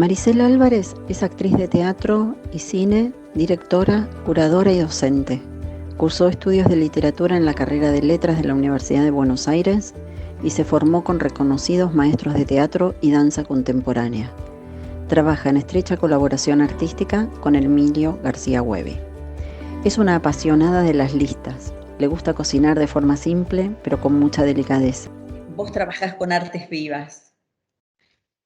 Maricela Álvarez es actriz de teatro y cine, directora, curadora y docente. Cursó estudios de literatura en la carrera de Letras de la Universidad de Buenos Aires y se formó con reconocidos maestros de teatro y danza contemporánea. Trabaja en estrecha colaboración artística con Emilio García Huevi. Es una apasionada de las listas. Le gusta cocinar de forma simple, pero con mucha delicadeza. Vos trabajás con artes vivas,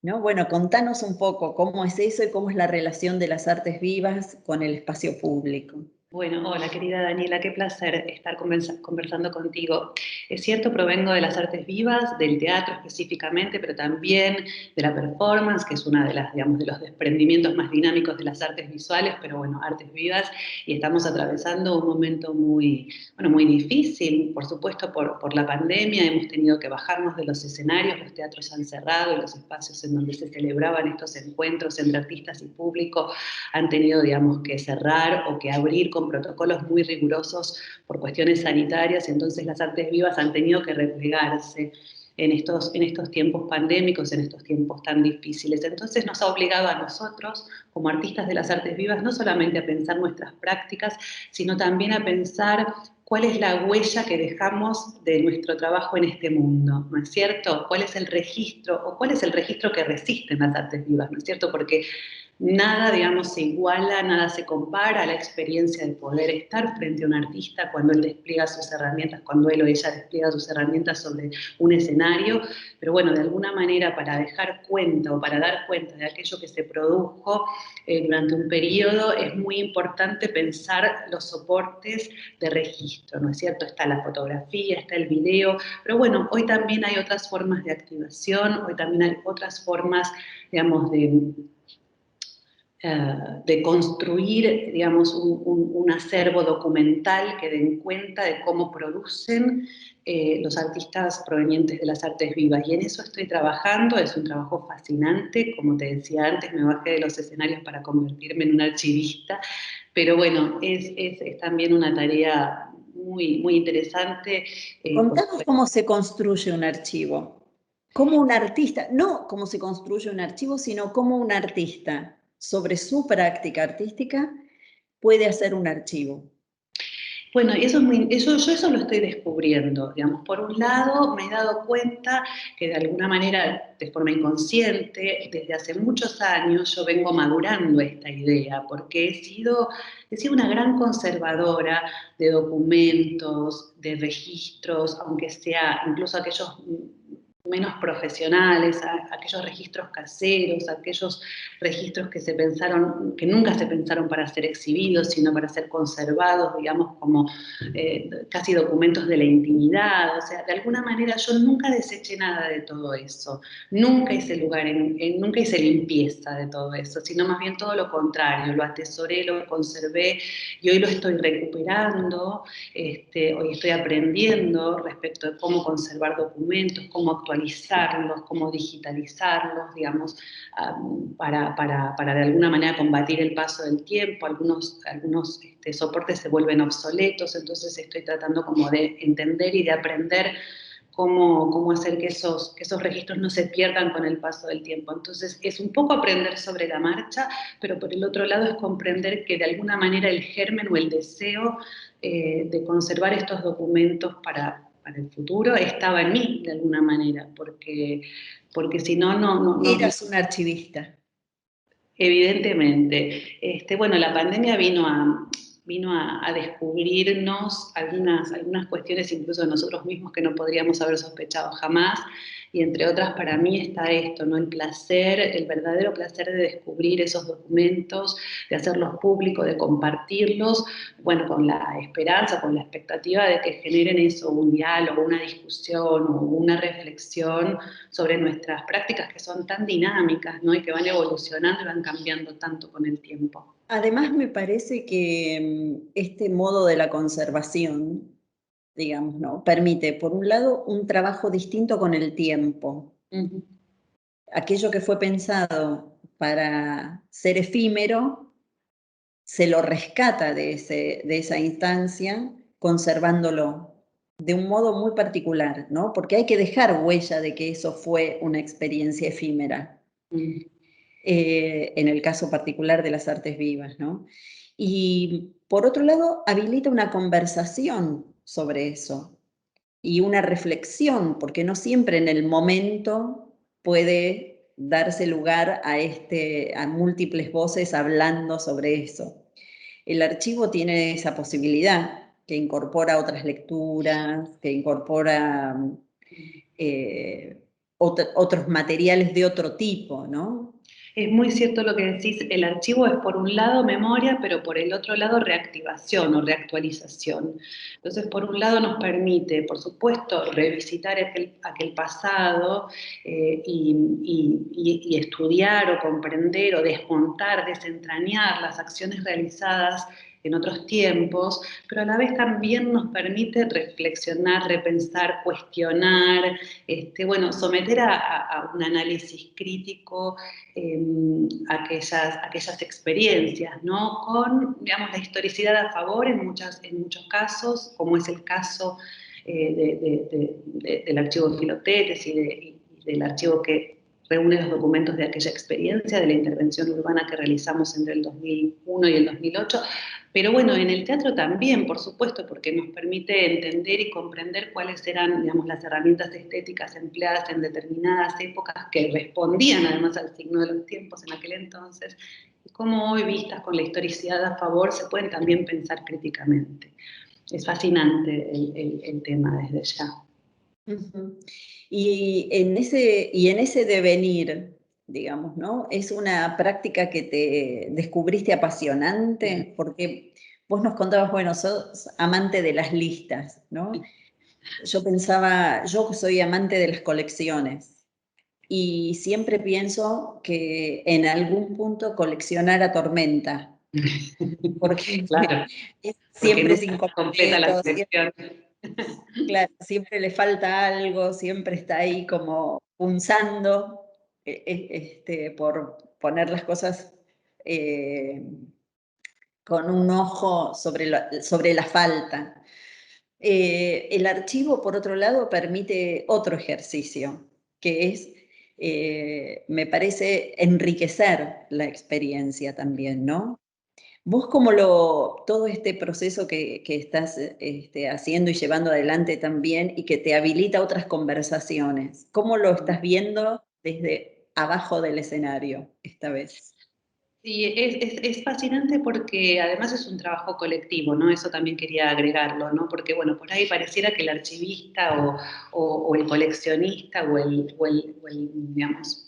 ¿no? Bueno, contanos un poco cómo es eso y cómo es la relación de las artes vivas con el espacio público. Bueno, hola querida Daniela, qué placer estar conversando contigo. Es cierto, provengo de las artes vivas, del teatro específicamente, pero también de la performance, que es una de las, digamos, de los desprendimientos más dinámicos de las artes visuales, pero bueno, artes vivas, y estamos atravesando un momento muy difícil, por supuesto, por la pandemia. Hemos tenido que bajarnos de los escenarios, los teatros han cerrado y los espacios en donde se celebraban estos encuentros entre artistas y público han tenido, digamos, que cerrar o que abrir con protocolos muy rigurosos por cuestiones sanitarias, y entonces las artes vivas han tenido que replegarse en estos tiempos pandémicos, en estos tiempos tan difíciles. Entonces nos ha obligado a nosotros, como artistas de las artes vivas, no solamente a pensar nuestras prácticas, sino también a pensar cuál es la huella que dejamos de nuestro trabajo en este mundo, ¿no es cierto? ¿Cuál es el registro, o cuál es el registro que resisten las artes vivas, ¿no es cierto? Porque nada, digamos, se iguala, nada se compara a la experiencia de poder estar frente a un artista cuando él despliega sus herramientas, cuando él o ella despliega sus herramientas sobre un escenario. Pero bueno, de alguna manera, para dejar cuenta o para dar cuenta de aquello que se produjo durante un periodo, es muy importante pensar los soportes de registro, ¿no es cierto? Está la fotografía, está el video, pero bueno, hoy también hay otras formas de activación, hoy también hay otras formas, digamos, de construir, digamos, un acervo documental que den cuenta de cómo producen los artistas provenientes de las artes vivas. Y en eso estoy trabajando, es un trabajo fascinante. Como te decía antes, me bajé de los escenarios para convertirme en una archivista, pero bueno, es también una tarea muy, muy interesante. Contanos cómo se construye un archivo. Cómo un artista, no cómo se construye un archivo, sino cómo un artista, sobre su práctica artística, puede hacer un archivo. Bueno, yo eso lo estoy descubriendo, digamos. Por un lado, me he dado cuenta que de alguna manera, de forma inconsciente, desde hace muchos años yo vengo madurando esta idea, porque he sido una gran conservadora de documentos, de registros, aunque sea incluso aquellos menos profesionales, aquellos registros caseros, aquellos registros que nunca se pensaron para ser exhibidos, sino para ser conservados, digamos, como casi documentos de la intimidad. O sea, de alguna manera yo nunca deseché nada de todo eso, nunca hice nunca hice limpieza de todo eso, sino más bien todo lo contrario, lo atesoré, lo conservé, y hoy lo estoy recuperando. Hoy estoy aprendiendo respecto de cómo conservar documentos, cómo actualizarlos, cómo digitalizarlos, digamos, para de alguna manera combatir el paso del tiempo. Algunos soportes se vuelven obsoletos, entonces estoy tratando como de entender y de aprender cómo hacer que esos registros no se pierdan con el paso del tiempo. Entonces es un poco aprender sobre la marcha, pero por el otro lado es comprender que de alguna manera el germen o el deseo de conservar estos documentos para el futuro estaba en mí de alguna manera, porque si no... Eras un archivista. Evidentemente. Bueno, la pandemia vino a descubrirnos algunas cuestiones incluso de nosotros mismos que no podríamos haber sospechado jamás, y entre otras para mí está esto, ¿no? El verdadero placer de descubrir esos documentos, de hacerlos públicos, de compartirlos, bueno, con la esperanza, con la expectativa de que generen eso, un diálogo, una discusión o una reflexión sobre nuestras prácticas que son tan dinámicas, ¿no? Y que van evolucionando y van cambiando tanto con el tiempo. Además, me parece que este modo de la conservación, digamos, ¿no?, permite, por un lado, un trabajo distinto con el tiempo. Uh-huh. Aquello que fue pensado para ser efímero, se lo rescata de esa instancia, conservándolo de un modo muy particular, ¿no? Porque hay que dejar huella de que eso fue una experiencia efímera. en el caso particular de las artes vivas, ¿no? Y por otro lado, habilita una conversación sobre eso y una reflexión, porque no siempre en el momento puede darse lugar a múltiples voces hablando sobre eso. El archivo tiene esa posibilidad, que incorpora otras lecturas, que incorpora otros materiales de otro tipo, ¿no? Es muy cierto lo que decís, el archivo es por un lado memoria, pero por el otro lado reactivación o reactualización. Entonces, por un lado nos permite, por supuesto, revisitar aquel pasado y estudiar o comprender o desmontar, desentrañar las acciones realizadas en otros tiempos, pero a la vez también nos permite reflexionar, repensar, cuestionar, bueno, someter a un análisis crítico aquellas experiencias, ¿no? Con, digamos, la historicidad a favor en muchos casos, como es el caso del archivo Filoctetes y del archivo que reúne los documentos de aquella experiencia, de la intervención urbana que realizamos entre el 2001 y el 2008, pero bueno, en el teatro también, por supuesto, porque nos permite entender y comprender cuáles eran, digamos, las herramientas estéticas empleadas en determinadas épocas que respondían además al signo de los tiempos en aquel entonces, y cómo hoy, vistas con la historicidad a favor, se pueden también pensar críticamente. Es fascinante el tema desde ya. Uh-huh. Y en ese devenir, digamos, ¿no? Es una práctica que te descubriste apasionante, porque vos nos contabas, bueno, sos amante de las listas, ¿no? Yo pensaba, yo soy amante de las colecciones y siempre pienso que en algún punto coleccionar atormenta, porque Claro, porque siempre es nunca está completa la incompleto, colección. claro, siempre le falta algo, siempre está ahí como punzando, por poner las cosas eh, con un ojo sobre la falta. El archivo, por otro lado, permite otro ejercicio, que es, me parece, enriquecer la experiencia también, ¿no? Vos todo este proceso que estás haciendo y llevando adelante también y que te habilita otras conversaciones, ¿cómo lo estás viendo desde abajo del escenario esta vez? Sí, es fascinante porque además es un trabajo colectivo, ¿no? Eso también quería agregarlo, ¿no? Porque, bueno, por ahí pareciera que el archivista o el coleccionista digamos,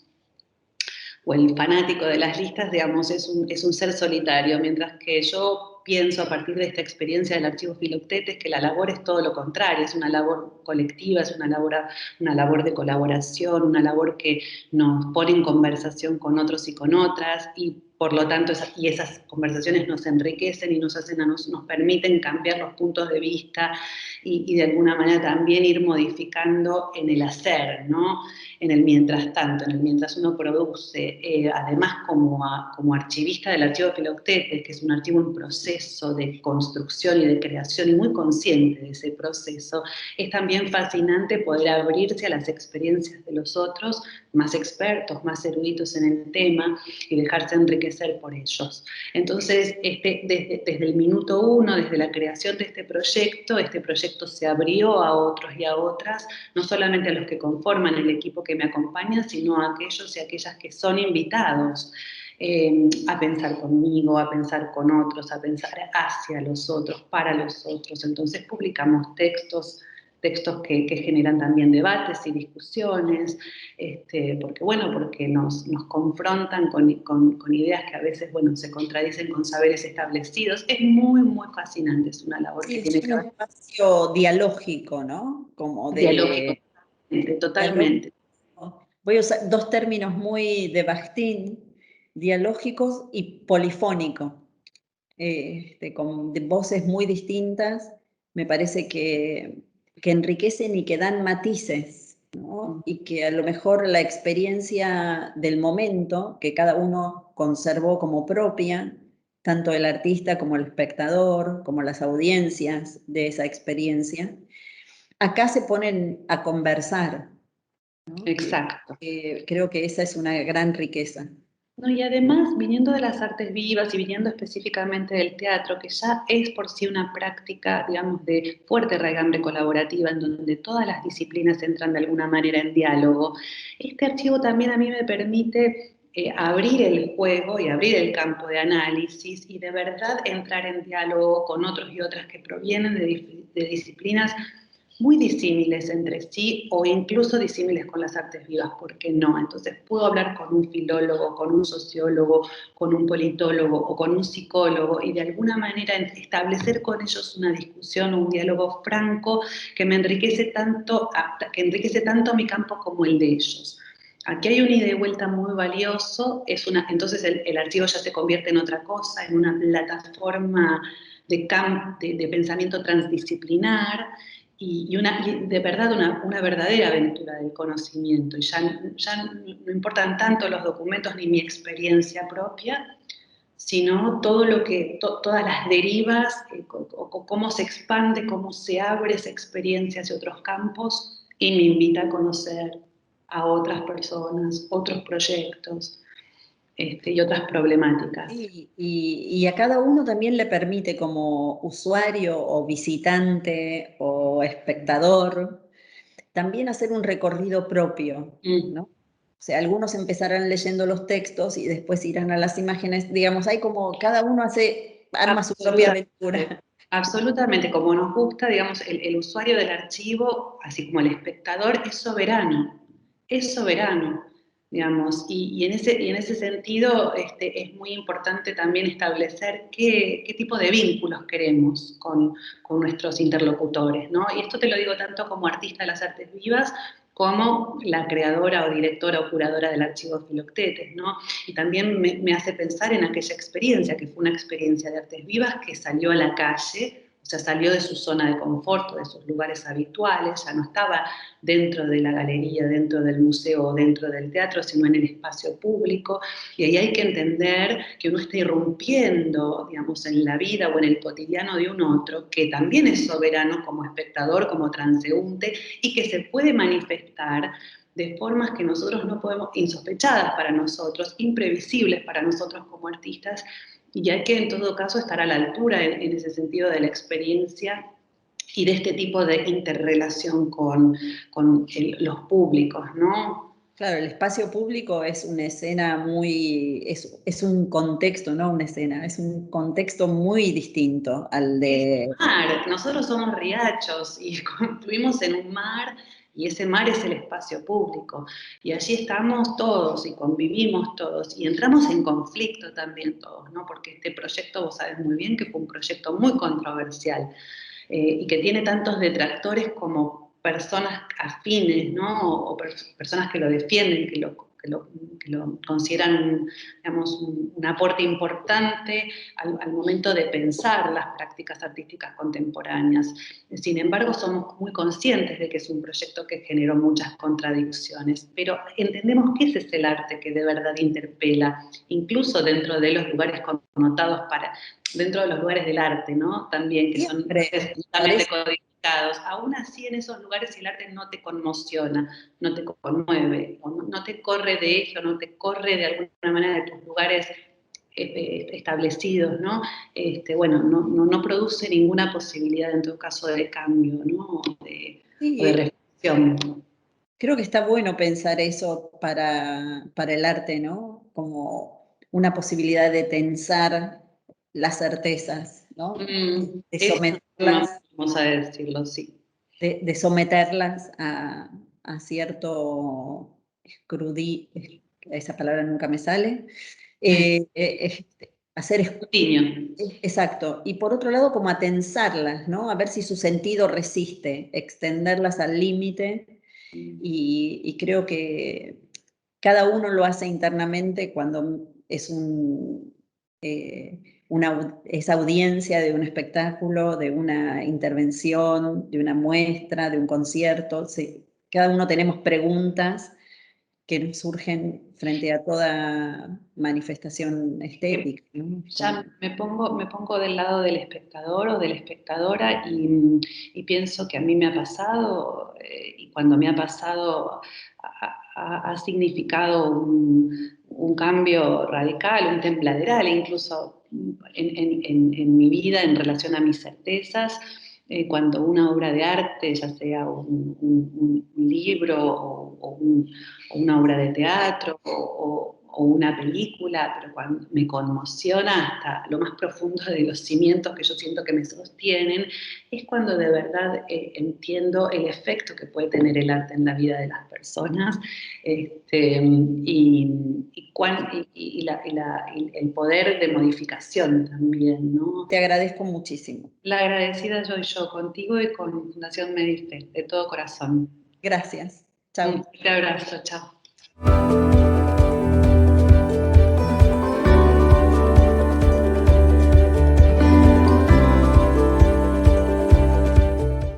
o el fanático de las listas, digamos, es un ser solitario, mientras que yo pienso a partir de esta experiencia del archivo Filoctetes que la labor es todo lo contrario, es una labor colectiva, es una labor de colaboración, una labor que nos pone en conversación con otros y con otras, y por lo tanto esas conversaciones nos enriquecen y nos permiten cambiar los puntos de vista y de alguna manera también ir modificando en el hacer, ¿no? En el mientras tanto, en el mientras uno produce, además como archivista del archivo Filoctetes, que es un archivo en proceso de construcción y de creación y muy consciente de ese proceso, es también fascinante poder abrirse a las experiencias de los otros, más expertos, más eruditos en el tema, y dejarse enriquecer por ellos. Entonces, desde el minuto uno, desde la creación de este proyecto se abrió a otros y a otras, no solamente a los que conforman el equipo que me acompaña, sino a aquellos y aquellas que son invitados a pensar conmigo, a pensar con otros, a pensar hacia los otros, para los otros. Entonces publicamos textos que generan también debates y discusiones, porque nos confrontan con ideas que a veces, bueno, se contradicen con saberes establecidos. Es muy, muy fascinante, es una labor Sí, que es tiene que un ver espacio dialógico, ¿no? Como dialógico, de totalmente. dialógico. Voy a usar dos términos muy de Bakhtin, dialógicos y polifónico. Con voces muy distintas, me parece que enriquecen y que dan matices, ¿no? Y que a lo mejor la experiencia del momento, que cada uno conservó como propia, tanto el artista como el espectador, como las audiencias de esa experiencia, acá se ponen a conversar, ¿no? Exacto. Creo que esa es una gran riqueza. No, y además, viniendo de las artes vivas y viniendo específicamente del teatro, que ya es por sí una práctica, digamos, de fuerte raigambre colaborativa, en donde todas las disciplinas entran de alguna manera en diálogo, este archivo también a mí me permite abrir el juego y abrir el campo de análisis y de verdad entrar en diálogo con otros y otras que provienen de disciplinas muy disímiles entre sí o incluso disímiles con las artes vivas, ¿por qué no? Entonces puedo hablar con un filólogo, con un sociólogo, con un politólogo o con un psicólogo y de alguna manera establecer con ellos una discusión, un diálogo franco que enriquece tanto mi campo como el de ellos. Aquí hay un ida y vuelta muy valioso, entonces el archivo ya se convierte en otra cosa, en una plataforma de pensamiento transdisciplinar, y de verdad una verdadera aventura del conocimiento. Y ya no importan tanto los documentos ni mi experiencia propia, sino todo todas las derivas, cómo se expande, cómo se abre esa experiencia hacia otros campos y me invita a conocer a otras personas, otros proyectos y otras problemáticas. Y a cada uno también le permite como usuario o visitante o espectador también hacer un recorrido propio, ¿no? O sea, algunos empezarán leyendo los textos y después irán a las imágenes, digamos, hay como cada uno arma su propia aventura. Absolutamente, como nos gusta, digamos, el usuario del archivo, así como el espectador, es soberano, digamos, y en ese sentido es muy importante también establecer qué tipo de vínculos queremos con nuestros interlocutores, ¿no? Y esto te lo digo tanto como artista de las artes vivas, como la creadora o directora o curadora del archivo Filoctetes, ¿no? Y también me hace pensar en aquella experiencia, que fue una experiencia de artes vivas que salió a la calle, o sea, salió de su zona de confort, de sus lugares habituales, ya no estaba dentro de la galería, dentro del museo o dentro del teatro, sino en el espacio público. Y ahí hay que entender que uno está irrumpiendo, digamos, en la vida o en el cotidiano de un otro, que también es soberano como espectador, como transeúnte, y que se puede manifestar de formas que nosotros no podemos, insospechadas para nosotros, imprevisibles para nosotros como artistas, y hay que en todo caso estar a la altura en ese sentido de la experiencia y de este tipo de interrelación con los públicos, ¿no? Claro, el espacio público es una escena es un contexto, no una escena, es un contexto muy distinto al de... Mar, nosotros somos riachos y construimos en un mar y ese mar es el espacio público y allí estamos todos y convivimos todos y entramos en conflicto también todos, ¿no? Porque este proyecto, vos sabés muy bien que fue un proyecto muy controversial y que tiene tantos detractores como personas afines, ¿no? O personas que lo defienden, que lo consideran, digamos, un aporte importante al momento de pensar las prácticas artísticas contemporáneas. Sin embargo, somos muy conscientes de que es un proyecto que generó muchas contradicciones, pero entendemos que ese es el arte que de verdad interpela, incluso dentro de los lugares connotados dentro de los lugares del arte, ¿no? También, que son absolutamente codificados. Aún así, en esos lugares el arte no te conmociona, no te conmueve, o no te corre de eje, o no te corre de alguna manera de tus lugares establecidos, ¿no? Bueno, no produce ninguna posibilidad, en todo caso, de cambio, ¿no? O de reflexión. Creo que está bueno pensar eso para el arte, ¿no? Como una posibilidad de tensar las certezas, ¿no? De someterlas, Vamos a decirlo, sí. de someterlas a cierto esa palabra nunca me sale, hacer escrutinio. Exacto. Y por otro lado, como a tensarlas, ¿no? A ver si su sentido resiste, extenderlas al límite. Y creo que cada uno lo hace internamente cuando es es audiencia de un espectáculo, de una intervención, de una muestra, de un concierto. Sí, cada uno tenemos preguntas que nos surgen frente a toda manifestación estética, ¿no? Ya me pongo del lado del espectador o de la espectadora y pienso que a mí me ha pasado y cuando me ha pasado ha significado un cambio radical, un templaderal, incluso en mi vida en relación a mis certezas, cuando una obra de arte, ya sea un libro o una obra de teatro o una película, pero cuando me conmociona hasta lo más profundo de los cimientos que yo siento que me sostienen, es cuando de verdad entiendo el efecto que puede tener el arte en la vida de las personas y el poder de modificación también, ¿no? Te agradezco muchísimo. La agradecida soy yo, contigo y con Fundación Medife, de todo corazón. Gracias. Chao. Un fuerte abrazo, chao.